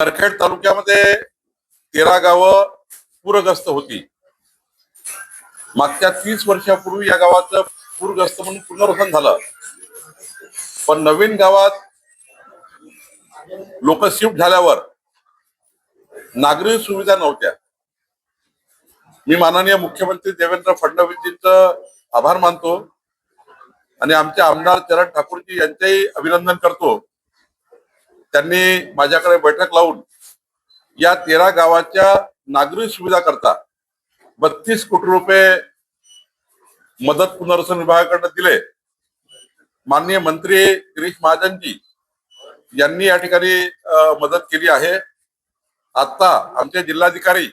नरखेड तालुक्यामध्ये 13 गावं पूरग्रस्त होती. मागच्या 30 वर्षापूर्वी या गावाचं पूरग्रस्त म्हणून पुनर्वसन झालं, पण नवीन गावात लोक शिफ्ट झाल्यावर नागरी सुविधा नव्हत्या. मी माननीय मुख्यमंत्री देवेंद्र फडणवीसजींचं आभार मानतो आणि आमचे आमदार चरण ठाकूरजी यांचेही अभिनंदन करतो. त्यांनी माझ्याकडे बैठक लावून या 13 गावाच्या नागरी सुविधा करता 32 कोटी रुपये मदत पुनर्वसन विभागाकडे दिले. माननीय मंत्री गिरीश महाजनजी यांनी या ठिकाणी मदत केली आहे. आता आमचे जिल्हाधिकारी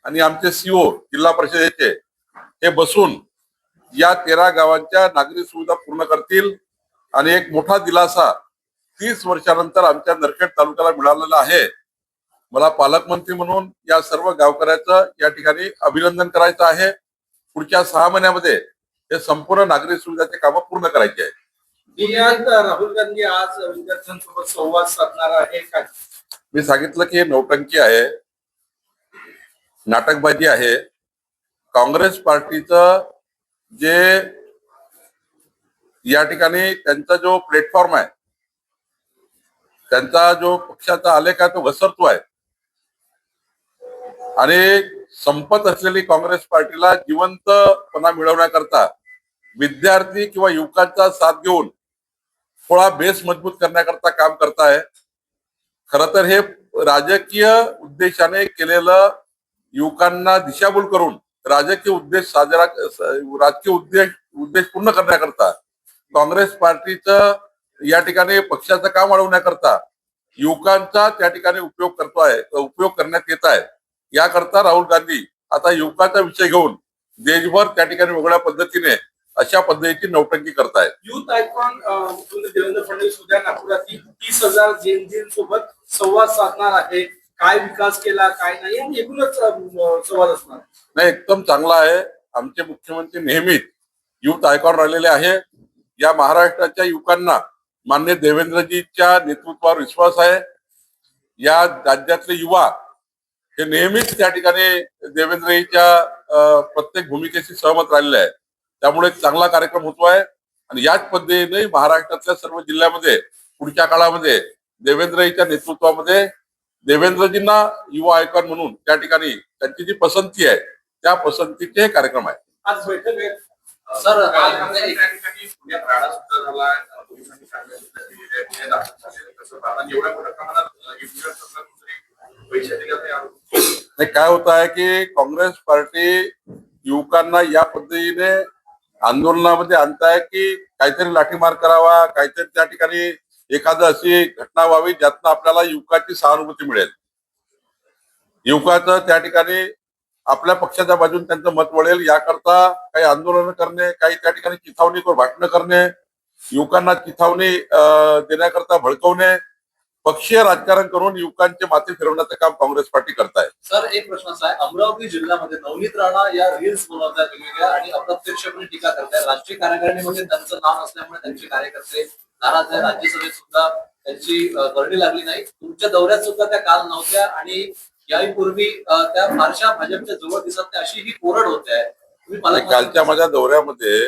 आणि आमचे सीओ जिल्हा परिषदेचे हे बसून या 13 गावांच्या नागरी सुविधा पूर्ण करतील आणि एक मोठा दिलासा 30 वर्षानंतर आमच्या नरखेड तालुक्याला मिळालेला आहे. मला पालकमंत्री म्हणून या सर्व गावकऱ्याचं या ठिकाणी अभिनंदन करायचं आहे. पुढच्या 6 महिन्यामध्ये हे संपूर्ण नागरी सुविधाचे कामं पूर्ण करायचे आहे. पुण्यात राहुल गांधी आज विद्यार्थ्यांसोबत संवाद साधणार आहे का? मी सांगितलं की हे नौटंकी आहे, नाटकबाजी आहे. काँग्रेस पार्टीचं जे या ठिकाणी त्यांचा जो प्लॅटफॉर्म आहे, त्यांचा जो पक्षाचा आलेख आहे तो घसरतो आहे आणि संपत असलेली काँग्रेस पार्टीला जिवंतपणा मिळवण्याकरता विद्यार्थी किंवा युवकांचा साथ घेऊन थोडा बेस मजबूत करण्याकरता काम करताय. खरं तर हे राजकीय उद्देशाने केलेलं, युवकांना दिशाभूल करून राजकीय उद्देश पूर्ण करण्याकरता काँग्रेस पार्टीचं या ठिकाणी पक्षाचं काम वाढवण्याकरता युवकांचा त्या ठिकाणी उपयोग करण्यात येत आहे. याकरता राहुल गांधी आता युवकाचा विषय घेऊन देशभर त्या ठिकाणी वेगळ्या पद्धतीने अशा पद्धतीची नौटंकी करतायत. युथ आयकॉन मुख्यमंत्री देवेंद्र फडणवीस उद्या नागपुरात 30,000 जेन सोबत संवाद साधणार आहे. काय विकास केला, काय नाही, आणि एकूणच संवाद असणार नाही. एकदम चांगला आहे. आमचे मुख्यमंत्री नेहमीच युथ आयकॉन राहिलेले आहे. या महाराष्ट्राच्या युवकांना माननीय देवेंद्रजीच्या नेतृत्वावर विश्वास आहे. या राज्यातले युवा हे नेहमीच त्या ठिकाणी देवेंद्रजीच्या प्रत्येक भूमिकेशी सहमत राहिलेले आहे. त्यामुळे चांगला कार्यक्रम होतोय आणि याच पद्धतीने महाराष्ट्रातल्या सर्व जिल्ह्यामध्ये पुढच्या काळामध्ये देवेंद्रजीच्या नेतृत्वामध्ये देवेंद्रजींना युवा आयकॉन म्हणून त्या ठिकाणी त्यांची जी पसंती आहे त्या पसंतीचे कार्यक्रम आहे. आज बैठक आहे सर. पुण्यात राडा सुद्धा झाला, पोलिसांनी काय होत आहे की काँग्रेस पार्टी युवकांना या पद्धतीने आंदोलनामध्ये आणताय की काहीतरी लाठीमार करावा, काहीतरी त्या ठिकाणी एखादं अशी घटना व्हावी ज्यातनं आपल्याला युवकाची सहानुभूती मिळेल. युवकाचं त्या ठिकाणी आपल्या पक्षाच्या बाजूने त्यांचं मत वळेल याकरता काही आंदोलन करणे, काही त्या ठिकाणी चिथावणी भाषण करणे, युवकांना चिथावणी देण्याकरता भडकवणे, पक्षीय राजकारण करून युवकांचे माथे फिरवण्याचं काम काँग्रेस पार्टी करताय. सर, एक प्रश्न असा आहे, अमरावती जिल्ह्यामध्ये नवनीत राणा या रील्स बनवतात वेगवेगळ्या आणि अप्रत्यक्षपणे टीका करताय. राष्ट्रीय कार्यकारिणीमध्ये त्यांचं नाव असल्यामुळे त्यांचे कार्यकर्ते नाराज आहे. राज्यसभेत सुद्धा त्यांची करणी लागली नाही. तुमच्या दौऱ्यात सुद्धा त्या काल नव्हत्या आणि यापूर्वी त्या फारशा भाजपच्या जवळ दिसत नाही अशी ही कोरड होते आहे. तुम्ही कालच्या माझ्या दौऱ्यामध्ये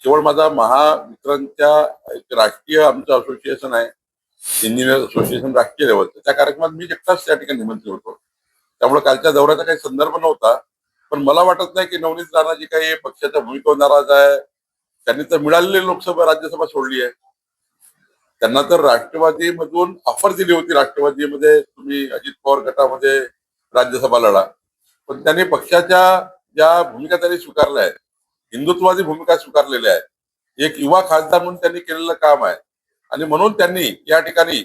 केवळ माझा महामित्रांच्या एक राष्ट्रीय आमचं असोसिएशन आहे, इंजिनियर असोसिएशन राष्ट्रीय लेवलचं, त्या कार्यक्रमात मी एकटाच त्या ठिकाणी निमंत्रित होतो. त्यामुळे कालच्या दौऱ्याचा काही संदर्भ नव्हता. पण मला वाटत नाही की नवनीत राणा जी काही पक्षाच्या भूमिकेवर नाराज आहे. त्यांनी तर मिळालेली लोकसभा राज्यसभा सोडली आहे. त्यांना तर राष्ट्रवादी मधून ऑफर दिली होती, राष्ट्रवादीमध्ये तुम्ही अजित पवार गटामध्ये राज्यसभा लढा. पण त्यांनी पक्षाच्या ज्या भूमिका त्यांनी स्वीकारल्या आहेत, हिंदुत्ववादी भूमिका स्वीकारलेल्या आहे. एक युवा खासदार म्हणून त्यांनी केलेलं काम आहे आणि म्हणून त्यांनी या ठिकाणी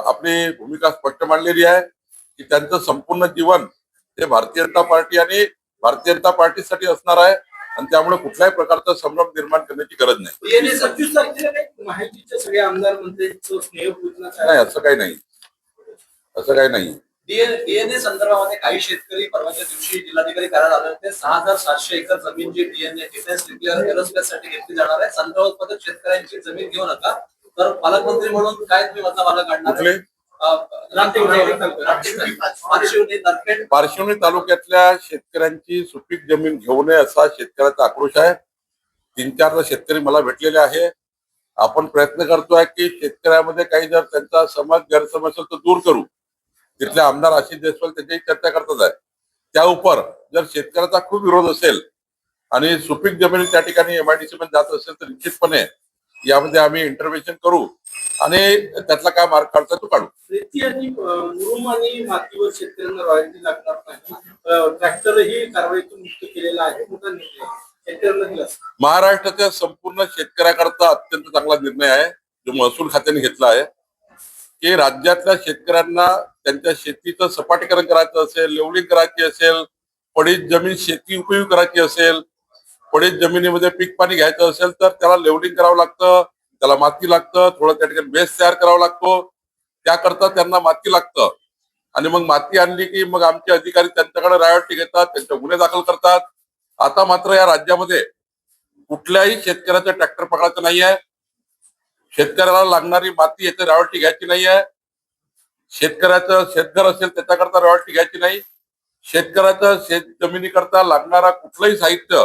आपली भूमिका स्पष्ट मांडलेली आहे की त्यांचं संपूर्ण जीवन हे भारतीय जनता पार्टी आणि भारतीय जनता पार्टीसाठी असणार आहे आणि त्यामुळे कुठल्याही प्रकारचा संभ्रम निर्माण करण्याची गरज नाही. 26 तारखेला माहितीचे सगळे आमदार मंत्री नाही, असं काही नाही, असं काही नाही. डीएनए संदर्भामध्ये काही शेतकरी परवाच्या दिवशी जिल्हाधिकारी कार्यालयात आले होते. 6,700 एकर जमीन जी डीएनए डिफेन्स न्यूक्लिअर एरोस्पेस साठी घेतली जाणार आहे. संत्रा उत्पादक शेतकऱ्यांची जमीन घेऊ नका. तर पालकमंत्री म्हणून काय तुम्ही मधला मार्ग काढणार? पार्श्वनी नरखेड पार्श्वनी तालुक्यातल्या शेतकऱ्यांची सुपीक जमीन घेऊ नये असा शेतकऱ्याचा आक्रोश आहे. 3-4 शेतकरी मला भेटलेले आहे. आपण प्रयत्न करतोय की शेतकऱ्यामध्ये काही जर त्यांचा गैरसमज असेल तर दूर करू. तिथले आमदार आशिष जयस्वाल त्याच्याही चर्चा करतात आहे. त्या उपर जर शेतकऱ्याचा खूप विरोध असेल आणि सुपीक जमिनी त्या ठिकाणी MIDC मध्ये जात असेल तर निश्चितपणे यामध्ये आम्ही इंटरव्हेन्शन करू आणि त्यातला काय मार्ग काढता तो काढू. रेती आणि मुरुम आणि मातीवर शेतकऱ्यांना रॉयल्टी लागणार नाही. ट्रॅक्टरही कारवाईतून मुक्त केलेला आहे. मोठा निर्णय शेतकऱ्यांना दिला. महाराष्ट्राच्या संपूर्ण शेतकऱ्याकरता अत्यंत चांगला निर्णय आहे जो महसूल खात्याने घेतला आहे की राज्यातल्या शेतकऱ्यांना त्यांच्या शेतीचं सपाटीकरण करायचं असेल, लेवलिंग करायची असेल, पडीत जमीन शेती उपयोगी करायची असेल, पडीत जमिनीमध्ये पीक पाणी घ्यायचं असेल तर त्याला लेवलिंग करावं लागतं, त्याला माती लागतं, थोडं त्या ठिकाणी बेस तयार करावा लागतो. त्याकरता त्यांना माती लागतं आणि मग माती आणली की मग आमचे अधिकारी त्यांच्याकडे रॉयल्टी घेतात, त्यांचे गुन्हे दाखल करतात. आता मात्र या राज्यामध्ये कुठल्याही शेतकऱ्याचं ट्रॅक्टर पकडायचं नाहीये. शेतकऱ्याला लागणारी माती याची रॉयल्टी घ्यायची नाहीये. शेतकऱ्याचं शेतघर असेल त्याच्याकरता रॉयल्टी घ्यायची नाही. शेतकऱ्याचं शेत जमिनीकरता लागणारा कुठलंही साहित्य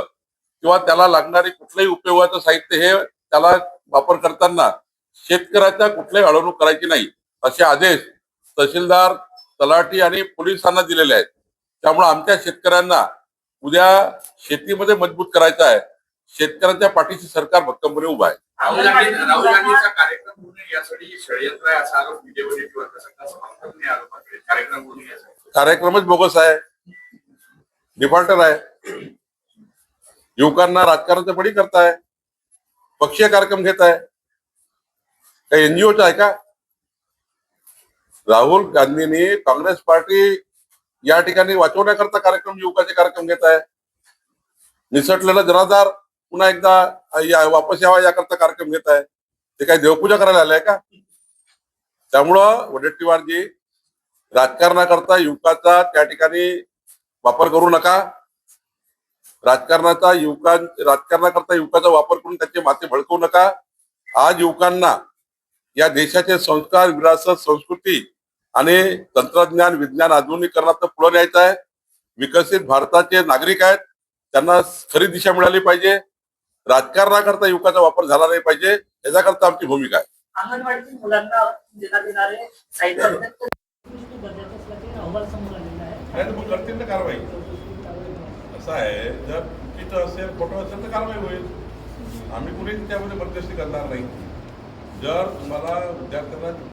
किंवा त्याला लागणारी कुठलंही उपयोगाचं साहित्य हे त्याला वापर करताना शेतकऱ्याच्या कुठल्याही अडवणूक करायची नाही असे आदेश तहसीलदार, तलाठी आणि पोलिसांना दिलेले आहेत. त्यामुळे आमच्या शेतकऱ्यांना उद्या शेतीमध्ये मजबूत करायचं आहे. शेतकऱ्यांच्या पाठीशी सरकार भक्कमपणे उभा आहे. राहुल गांधीचा कार्यक्रम होऊ नये यासाठी षडयंत्र आहे असा आरोप बीजेपी किंवा कसं आरोप कार्यक्रम होऊ नये यासाठी. कार्यक्रमच बोगस आहे, डिफॉल्टर आहे. युवकांना राजकारणाचं बळी करताय, पक्षीय कार्यक्रम घेत आहे. काही एनजीओचा आहे का? राहुल गांधींनी काँग्रेस पार्टी या ठिकाणी वाचवण्याकरता कार्यक्रम, युवकाचे कार्यक्रम घेत आहे. निसटलेला जनाधार पुन्हा एकदा वापस यावा याकरता कार्यक्रम घेत आहे. ते काही देवपूजा करायला आले का? त्यामुळं वडेट्टीवारजी राजकारणाकरता युवकाचा त्या ठिकाणी वापर करू नका. राजकारणाकरता युवकाचा वापर करून त्याचे माथे भडकवू नका. आज युवकांना या देशाचे संस्कार, विरासत, संस्कृती आणि तंत्रज्ञान, विज्ञान आधुनिकीकरणात पुढे न्यायचं आहे. विकसित भारताचे नागरिक आहेत, त्यांना खरी दिशा मिळाली पाहिजे. राजकारणाकरता युवकाचा वापर झाला नाही पाहिजे, याच्याकरता आमची भूमिका आहे. अंगणवाडीतील मुलांना देण्यात येणारे साहित्य गरजेचं असल्याचे अहवाल समोर आलेला आहे. मग करतील ना कारवाई. असं आहे, जर चुकीचं असेल, खोटं असेल तर कारवाई होईल. आम्ही कुणीच त्यामध्ये मध्यस्थी करणार नाही. जर तुम्हाला विद्यार्थ्यांना